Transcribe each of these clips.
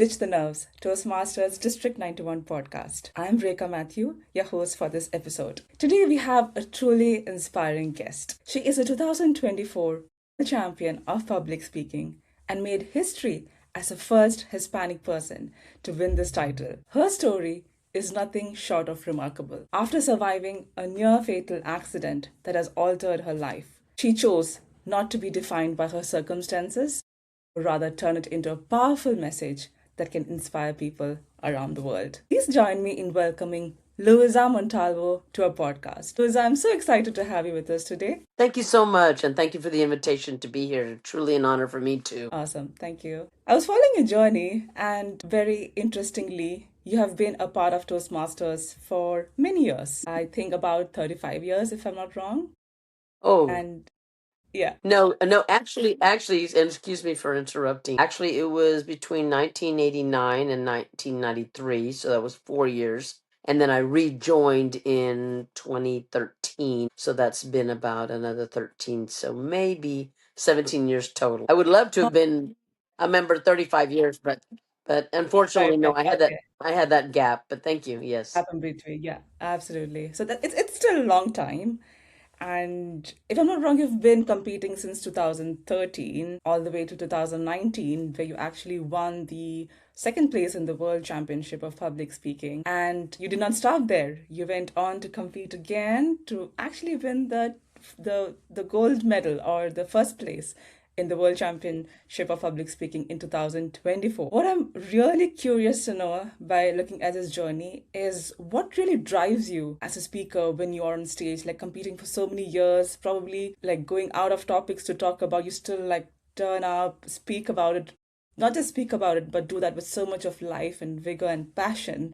Ditch the Nerves, Toastmasters District 91 podcast. I'm Rekha Matthew, your host for this episode. Today we have a truly inspiring guest. She is a 2024 champion of public speaking and made history as the first Hispanic person to win this title. Her story is nothing short of remarkable. After surviving a near fatal accident that has altered her life, she chose not to be defined by her circumstances, rather turn it into a powerful message that can inspire people around the world. Please join me in welcoming Luisa Montalvo to our podcast. Luisa, I'm so excited to have you with us today. Thank you so much, and thank you for the invitation to be here. Truly an honor for me too. Awesome, thank you. I was following your journey, and very interestingly, you have been a part of Toastmasters for many years. I think about 35 years, if I'm not wrong. Oh, And yeah. no, actually, and excuse me for interrupting. Actually, it was between 1989 and 1993, so that was 4 years. And then I rejoined in 2013, so that's been about another 13, so maybe 17 years total. I would love to have been a member 35 years, but unfortunately, no, Perfect. Okay. I had that gap. But thank you. Yes. Happen between, yeah, absolutely. So that it's still a long time. And if I'm not wrong, you've been competing since 2013 all the way to 2019, where you actually won the second place in the World Championship of Public Speaking. And you did not stop there. You went on to compete again to actually win the gold medal or the first place in the World Championship of Public Speaking in 2024. What I'm really curious to know by looking at this journey is what really drives you as a speaker when you are on stage, like competing for so many years, probably like going out of topics to talk about, you still like turn up, speak about it, not just speak about it, but do that with so much of life and vigor and passion.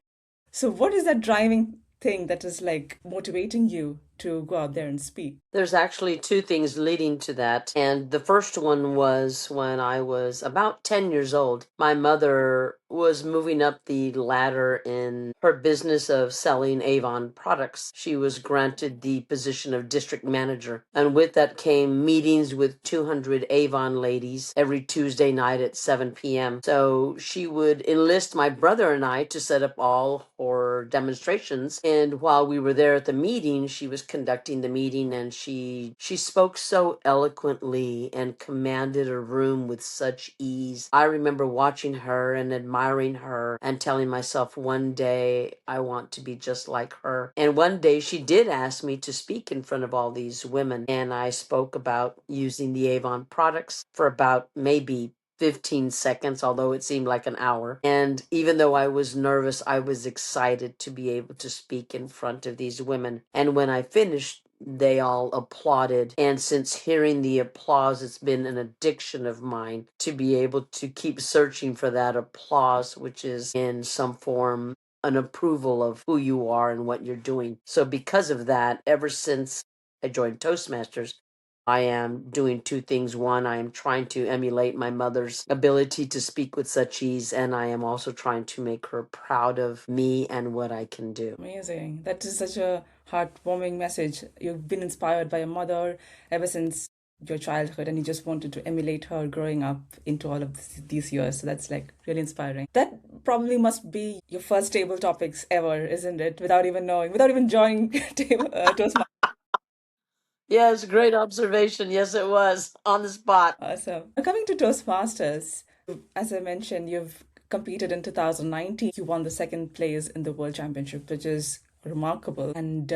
So, what is that driving thing that is like motivating you to go out there and speak? There's actually two things leading to that. And the first one was when I was about 10 years old. My mother was moving up the ladder in her business of selling Avon products. She was granted the position of district manager. And with that came meetings with 200 Avon ladies every Tuesday night at 7 p.m. So she would enlist my brother and I to set up all her demonstrations. And while we were there at the meeting, she was conducting the meeting, and she spoke so eloquently and commanded a room with such ease. I remember watching her and admiring her and telling myself, one day I want to be just like her. And one day she did ask me to speak in front of all these women, and I spoke about using the Avon products for about maybe 15 seconds, although it seemed like an hour. And even though I was nervous, I was excited to be able to speak in front of these women. And when I finished, they all applauded. And since hearing the applause, it's been an addiction of mine to be able to keep searching for that applause, which is in some form an approval of who you are and what you're doing. So because of that, ever since I joined Toastmasters, I am doing two things. One, I am trying to emulate my mother's ability to speak with such ease, and I am also trying to make her proud of me and what I can do. Amazing. That is such a heartwarming message. You've been inspired by your mother ever since your childhood, and you just wanted to emulate her growing up into all of these years. So that's like really inspiring. That probably must be your first table topics ever, isn't it? Without even knowing, without even joining Toastmasters. Yes, great observation. Yes, it was on the spot. Awesome. Now, coming to Toastmasters, as I mentioned, you've competed in 2019. You won the second place in the World Championship, which is remarkable. And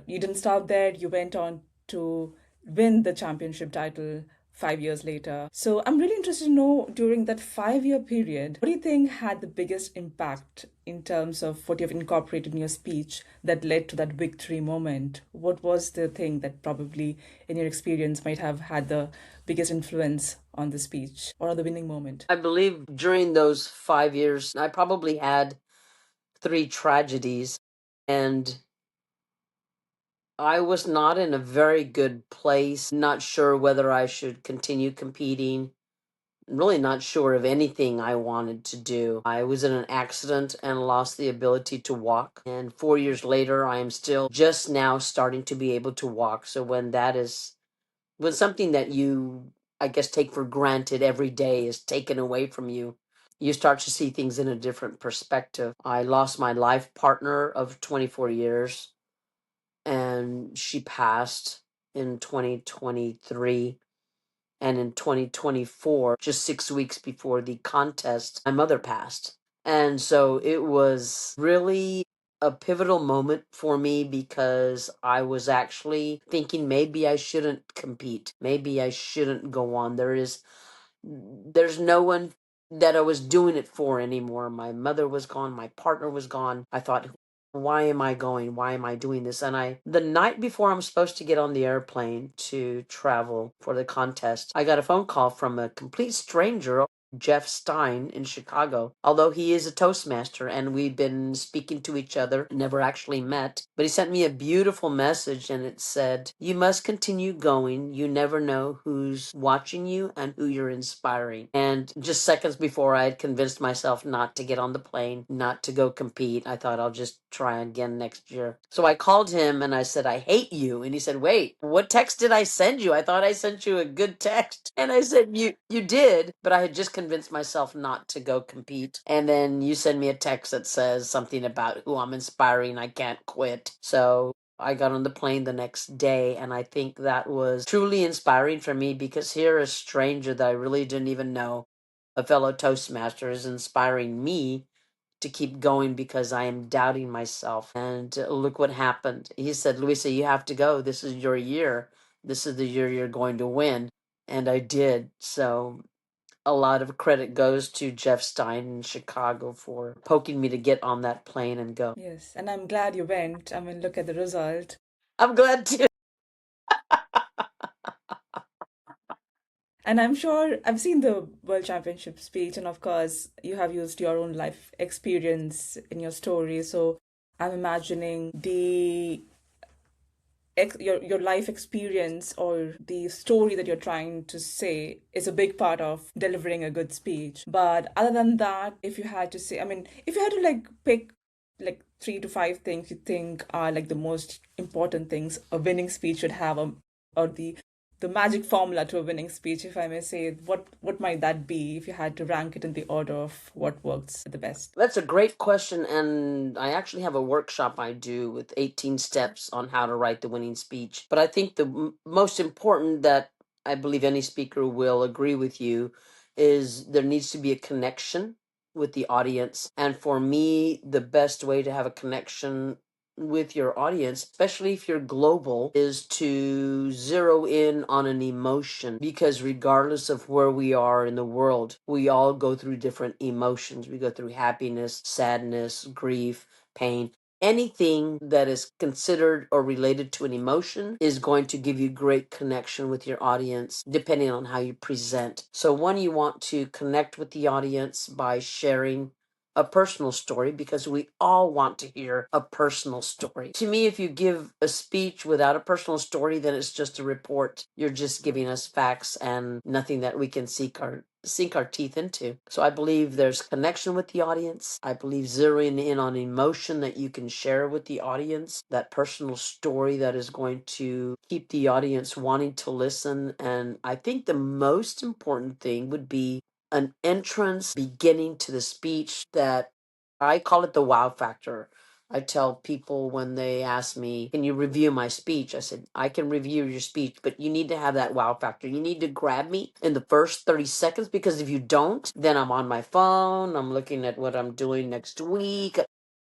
you didn't stop there. You went on to win the championship title 5 years later. So I'm really interested to know during that 5 year period, what do you think had the biggest impact in terms of what you've incorporated in your speech that led to that victory moment? What was the thing that probably, in your experience, might have had the biggest influence on the speech or on the winning moment? I believe during those 5 years, I probably had 3 tragedies, and I was not in a very good place, not sure whether I should continue competing, really not sure of anything I wanted to do. I was in an accident and lost the ability to walk. And 4 years later, I am still just now starting to be able to walk. So when something that you, I guess, take for granted every day is taken away from you, you start to see things in a different perspective. I lost my life partner of 24 years, and she passed in 2023. And in 2024, just 6 weeks before the contest, my mother passed. And so it was really a pivotal moment for me because I was actually thinking maybe I shouldn't compete. Maybe I shouldn't go on. There's no one that I was doing it for anymore. My mother was gone, my partner was gone. I thought, why am I going? Why am I doing this? And the night before I'm supposed to get on the airplane to travel for the contest, I got a phone call from a complete stranger, Jeff Stein in Chicago. Although he is a Toastmaster and we've been speaking to each other, never actually met, but he sent me a beautiful message and it said, "You must continue going. You never know who's watching you and who you're inspiring." And just seconds before I had convinced myself not to get on the plane, not to go compete, I thought I'll just try again next year. So I called him and I said, "I hate you." And he said, "Wait, what text did I send you? I thought I sent you a good text." And I said, You did, but I had just convinced myself not to go compete. And then you send me a text that says something about who I'm inspiring. I can't quit. So I got on the plane the next day, and I think that was truly inspiring for me because here a stranger that I really didn't even know, a fellow Toastmaster, is inspiring me to keep going because I am doubting myself. And look what happened. He said, "Luisa, you have to go. This is your year. This is the year you're going to win." And I did. So a lot of credit goes to Jeff Stein in Chicago for poking me to get on that plane and go. Yes, and I'm glad you went. I mean, look at the result. I'm glad to. And I'm sure I've seen the World Championship speech, and of course, you have used your own life experience in your story. So I'm imagining your life experience or the story that you're trying to say is a big part of delivering a good speech. But other than that, if you had to say, I mean, if you had to like pick like 3 to 5 things you think are like the most important things a winning speech should have, or the magic formula to a winning speech, if I may say, what might that be if you had to rank it in the order of what works the best? That's a great question. And I actually have a workshop I do with 18 steps on how to write the winning speech. But I think the most important that I believe any speaker will agree with you is there needs to be a connection with the audience. And for me, the best way to have a connection with your audience, especially if you're global, is to zero in on an emotion because regardless of where we are in the world, we all go through different emotions. We go through happiness, sadness, grief, pain. Anything that is considered or related to an emotion is going to give you great connection with your audience depending on how you present. So one, you want to connect with the audience by sharing a personal story because we all want to hear a personal story. To me, if you give a speech without a personal story, then it's just a report. You're just giving us facts and nothing that we can sink our teeth into. So I believe there's connection with the audience. I believe zeroing in on emotion that you can share with the audience, that personal story that is going to keep the audience wanting to listen. And I think the most important thing would be an entrance beginning to the speech that I call it the wow factor. I tell people when they ask me, "Can you review my speech?" I said, "I can review your speech, but you need to have that wow factor. You need to grab me in the first 30 seconds because if you don't, then I'm on my phone, I'm looking at what I'm doing next week."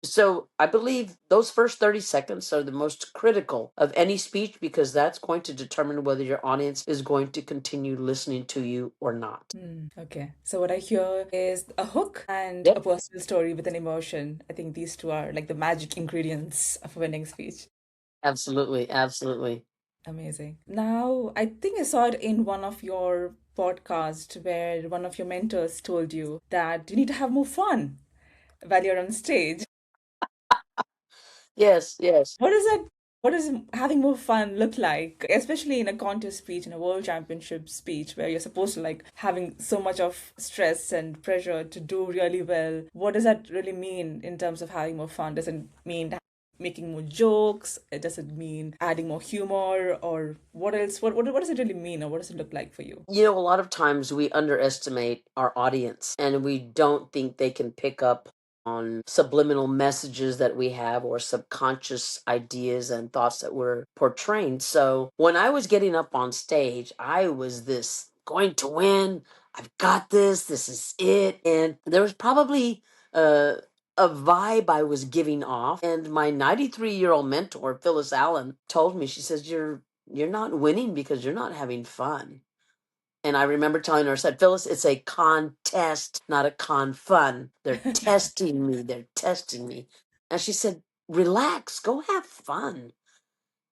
So I believe those first 30 seconds are the most critical of any speech because that's going to determine whether your audience is going to continue listening to you or not. Okay. So what I hear is a hook and a Yep, personal story with an emotion. I think these two are like the magic ingredients of a winning speech. absolutely, absolutely. Amazing. Now, I think I saw it in one of your podcasts where one of your mentors told you that you need to have more fun while you're on stage. Yes, yes. What is that? What does having more fun look like, especially in a contest speech, in a world championship speech, where you're supposed to like having so much of stress and pressure to do really well? What does that really mean in terms of having more fun? Does it mean making more jokes? Does it mean adding more humor, or what else? What does it really mean, or what does it look like for you? You know, a lot of times we underestimate our audience and we don't think they can pick up on subliminal messages that we have or subconscious ideas and thoughts that we're portraying. So when I was getting up on stage, I was this going to win. I've got this. This is it. And there was probably uh, a vibe I was giving off. And my 93-year-old mentor, Phyllis Allen, told me, she says, you're not winning because you're not having fun. And I remember telling her, I said, Phyllis, it's a contest, not a con fun. They're testing me. They're testing me. And she said, relax, go have fun.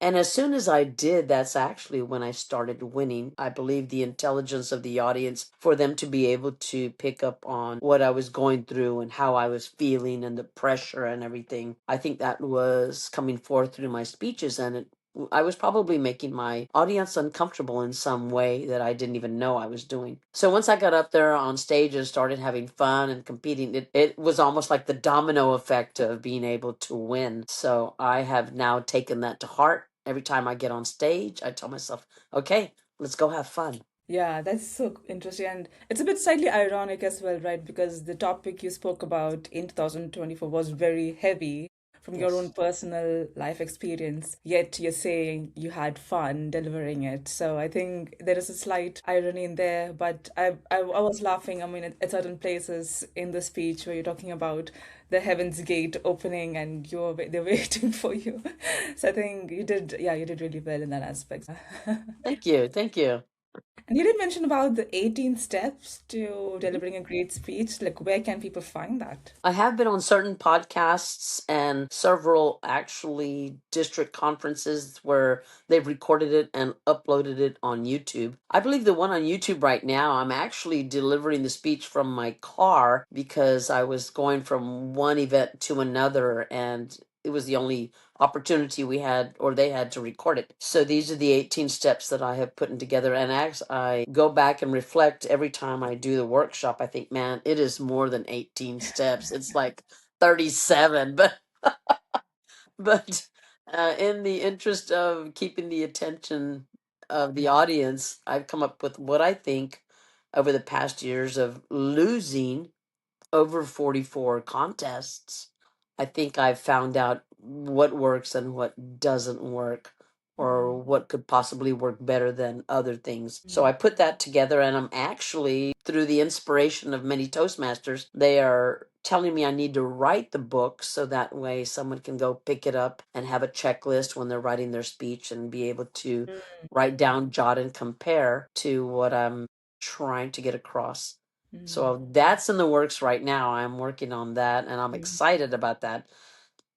And as soon as I did, that's actually when I started winning. I believe the intelligence of the audience for them to be able to pick up on what I was going through and how I was feeling and the pressure and everything. I think that was coming forth through my speeches, and I was probably making my audience uncomfortable in some way that I didn't even know I was doing. So once I got up there on stage and started having fun and competing, it was almost like the domino effect of being able to win. So I have now taken that to heart. Every time I get on stage, I tell myself, okay, let's go have fun. Yeah, that's so interesting. And it's a bit slightly ironic as well, right? Because the topic you spoke about in 2024 was very heavy from your own Yes. personal life experience, yet you're saying you had fun delivering it. So I think there is a slight irony in there, but I was laughing. I mean, at certain places in the speech where you're talking about the Heaven's Gate opening and they're waiting for you. So I think yeah, you did really well in that aspect. Thank you. Thank you. And you did mention about the 18 steps to delivering a great speech. Like, where can people find that? I have been on certain podcasts and several actually district conferences where they've recorded it and uploaded it on YouTube. I believe the one on YouTube right now, I'm actually delivering the speech from my car because I was going from one event to another and it was the only opportunity we had or they had to record it. So these are the 18 steps that I have put in together. And as I go back and reflect every time I do the workshop, I think, man, it is more than 18 steps. It's like 37. But in the interest of keeping the attention of the audience, I've come up with what I think over the past years of losing over 44 contests, I think I've found out what works and what doesn't work, or Mm, what could possibly work better than other things. So mm, I put that together, and I'm actually, through the inspiration of many Toastmasters, they are telling me I need to write the book so that way someone can go pick it up and have a checklist when they're writing their speech and be able to write down, jot, and compare to what I'm trying to get across. mm, So that's in the works right now. I'm working on that and I'm mm, excited about that.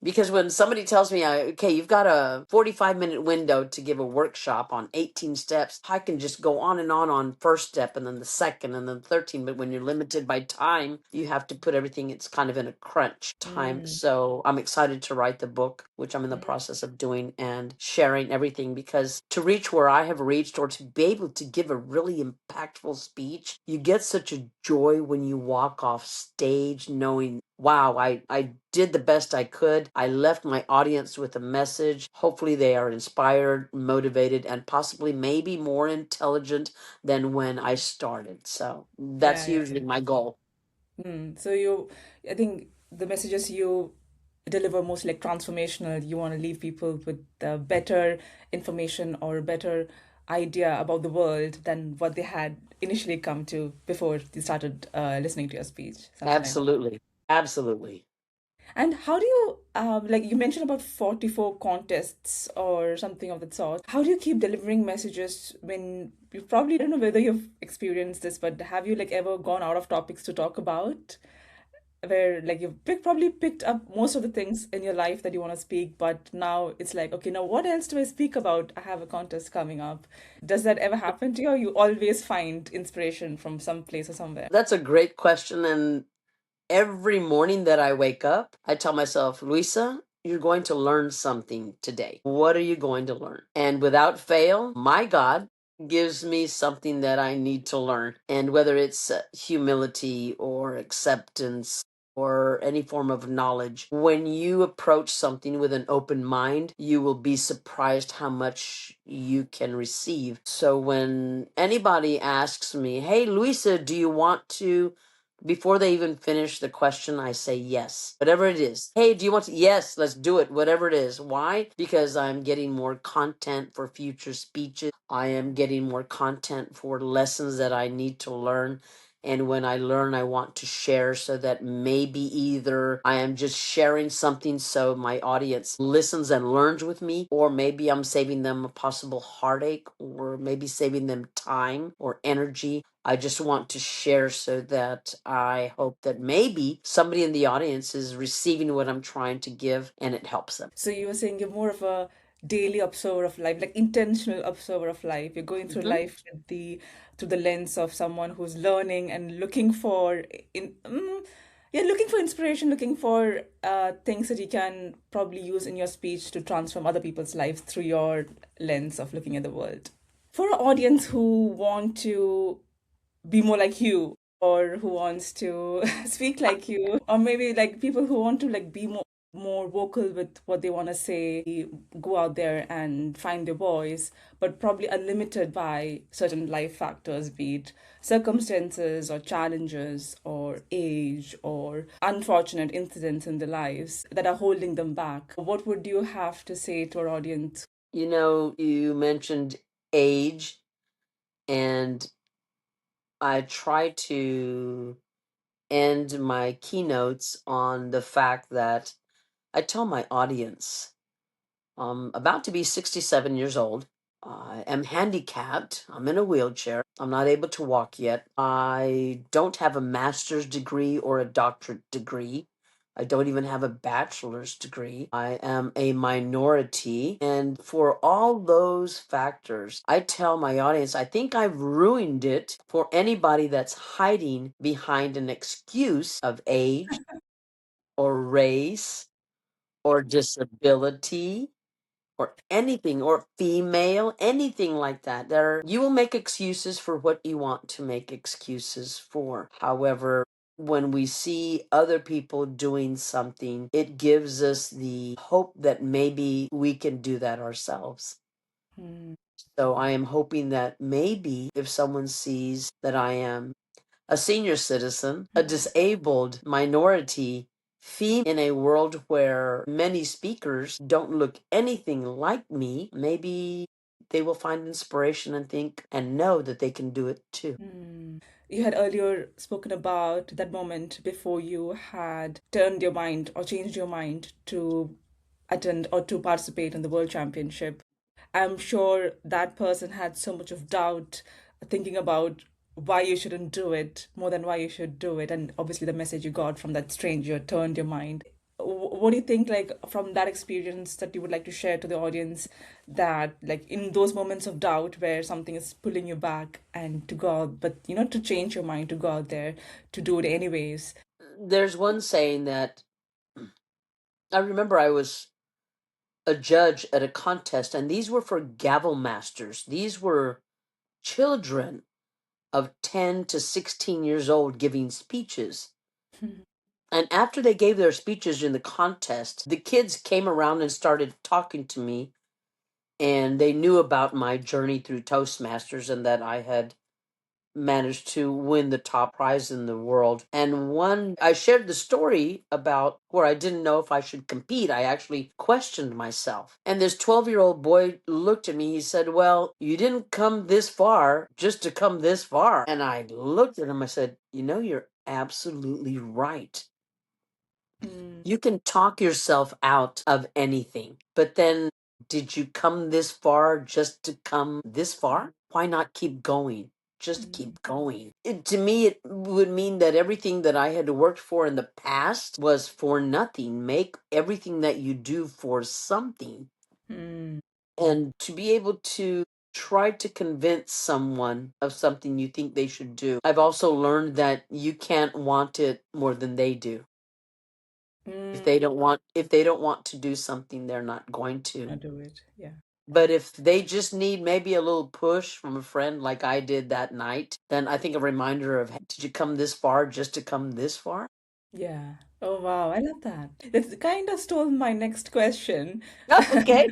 Because when somebody tells me, okay, you've got a 45-minute window to give a workshop on 18 steps, I can just go on first step and then the second and then 13. But when you're limited by time, you have to put everything, it's kind of in a crunch time. mm, So I'm excited to write the book, which I'm in the mm. process of doing and sharing everything because to reach where I have reached or to be able to give a really impactful speech, you get such a joy when you walk off stage knowing, wow, I did the best I could. I left my audience with a message. Hopefully, they are inspired, motivated, and possibly maybe more intelligent than when I started. So Yeah, that's yeah. usually my goal. So I think the messages you deliver mostly like transformational. You want to leave people with better information or better idea about the world than what they had initially come to before they started listening to your speech, something like that. Absolutely. Absolutely. And how do you, like you mentioned about 44 contests or something of that sort. How do you keep delivering messages when you probably don't know whether you've experienced this, but have you like ever gone out of topics to talk about? Where like probably picked up most of the things in your life that you want to speak, but now it's like, okay, now what else do I speak about? I have a contest coming up. Does that ever happen to you, or you always find inspiration from some place or somewhere? That's a great question. And every morning that I wake up, I tell myself, Luisa, you're going to learn something today. What are you going to learn? And without fail, my God gives me something that I need to learn. And whether it's humility or acceptance or any form of knowledge. When you approach something with an open mind, you will be surprised how much you can receive. So when anybody asks me, "Hey, Luisa, do you want to?" Before they even finish the question, I say yes. Whatever it is. Hey, do you want to? Yes, let's do it. Whatever it is. Why? Because I'm getting more content for future speeches. I am getting more content for lessons that I need to learn. And when I learn, I want to share so that maybe either I am just sharing something so my audience listens and learns with me, or maybe I'm saving them a possible heartache, or maybe saving them time or energy. I just want to share so that I hope that maybe somebody in the audience is receiving what I'm trying to give and it helps them. So you were saying you're more of a daily observer of life, like intentional observer of life. You're going through Mhm. life with the through the lens of someone who's learning and looking for yeah, looking for inspiration, looking for things that you can probably use in your speech to transform other people's lives through your lens of looking at the world. For an audience who want to be more like you, or who wants to speak like you, or maybe like people who want to like be more vocal with what they want to say, go out there and find their voice, but probably are limited by certain life factors, be it circumstances or challenges or age or unfortunate incidents in their lives that are holding them back. What would you have to say to our audience? You know, you mentioned age, and I try to end my keynotes on the fact that I tell my audience I'm about to be 67 years old. I am handicapped. I'm in a wheelchair. I'm not able to walk yet. I don't have a master's degree or a doctorate degree. I don't even have a bachelor's degree. I am a minority. And for all those factors, I tell my audience, I think I've ruined it for anybody that's hiding behind an excuse of age or race or disability or anything, or female, anything like that. You will make excuses for what you want to make excuses for. However, when we see other people doing something, it gives us the hope that maybe we can do that ourselves. Hmm. So I am hoping that maybe if someone sees that I am a senior citizen, a disabled minority, female in a world where many speakers don't look anything like me, maybe they will find inspiration and think and know that they can do it too. You had earlier spoken about that moment before you had turned your mind or changed your mind to attend or to participate in the World Championship. I'm sure that person had so much of doubt thinking about why you shouldn't do it more than why you should do it. And obviously, the message you got from that stranger turned your mind. What do you think, like, from that experience that you would like to share to the audience, that, like, in those moments of doubt where something is pulling you back and to go out, but, to change your mind, to go out there, to do it anyways? There's one saying that I remember I was a judge at a contest, and these were for gavel masters. These were children of 10 to 16 years old giving speeches. And after they gave their speeches in the contest, the kids came around and started talking to me, and they knew about my journey through Toastmasters and that I had managed to win the top prize in the world. And one, I shared the story about where I didn't know if I should compete. I actually questioned myself. And this 12-year-old boy looked at me. He said, "Well, you didn't come this far just to come this far." And I looked at him. I said, "You're absolutely right. Mm, You can talk yourself out of anything, but then did you come this far just to come this far? Why not keep going? Just mm, keep going." To me, it would mean that everything that I had worked for in the past was for nothing. Make everything that you do for something. mm, And to be able to try to convince someone of something you think they should do. I've also learned that you can't want it more than they do. mm. If they don't want to do something, they're not going to. I do it. Yeah. But if they just need maybe a little push from a friend like I did that night, then I think a reminder of, "Hey, did you come this far just to come this far?" Yeah. Oh, wow. I love that. It kind of stole my next question, Oh, okay.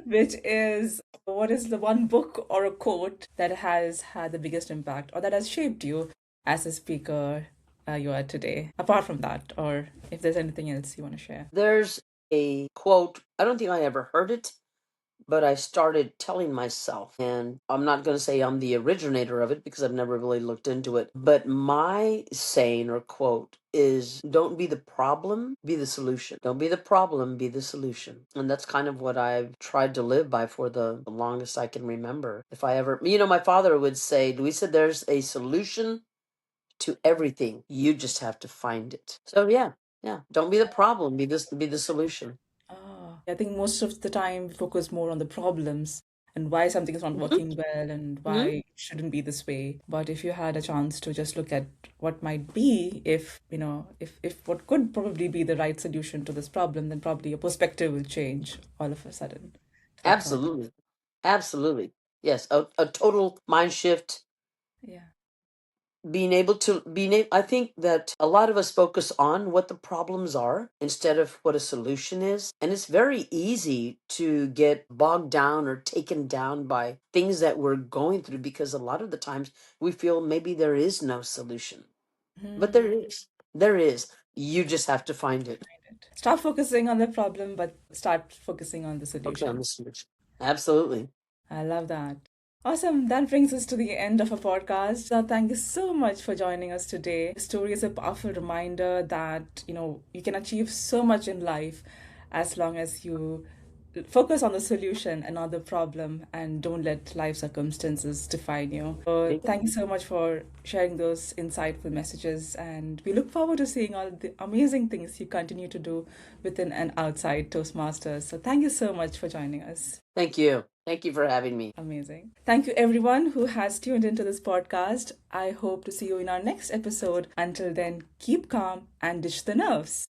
which is what is the one book or a quote that has had the biggest impact or that has shaped you as a speaker you are today, apart from that, or if there's anything else you want to share? There's a quote, I don't think I ever heard it, but I started telling myself, and I'm not going to say I'm the originator of it because I've never really looked into it. But my saying or quote is don't be the problem, be the solution. Don't be the problem, be the solution. And that's kind of what I've tried to live by for the longest I can remember. If I ever, my father would say, Luisa, there's a solution to everything. You just have to find it. So yeah, yeah. Don't be the problem, be the solution. I think most of the time we focus more on the problems and why something is not Mhm, working well and why mhm. it shouldn't be this way. But if you had a chance to just look at what might be, if if what could probably be the right solution to this problem, then probably your perspective will change all of a sudden to that problem. Absolutely. Absolutely. Yes, a total mind shift. Yeah. I think that a lot of us focus on what the problems are instead of what a solution is. And it's very easy to get bogged down or taken down by things that we're going through because a lot of the times we feel maybe there is no solution. But there Hmm. is. There is. You just have to find it. Stop focusing on the problem, but start focusing on the Okay, on solution. the solution. Absolutely. I love that. Awesome. That brings us to the end of our podcast. Thank you so much for joining us today. The story is a powerful reminder that, you can achieve so much in life as long as you focus on the solution and not the problem and don't let life circumstances define you. So Thank thank you so much for sharing those insightful messages and we look forward to seeing all the amazing things you continue to do within and outside Toastmasters. So thank you so much for joining us. Thank you. Thank you for having me. Amazing. Thank you, everyone who has tuned into this podcast. I hope to see you in our next episode. Until then, keep calm and dish the nerves.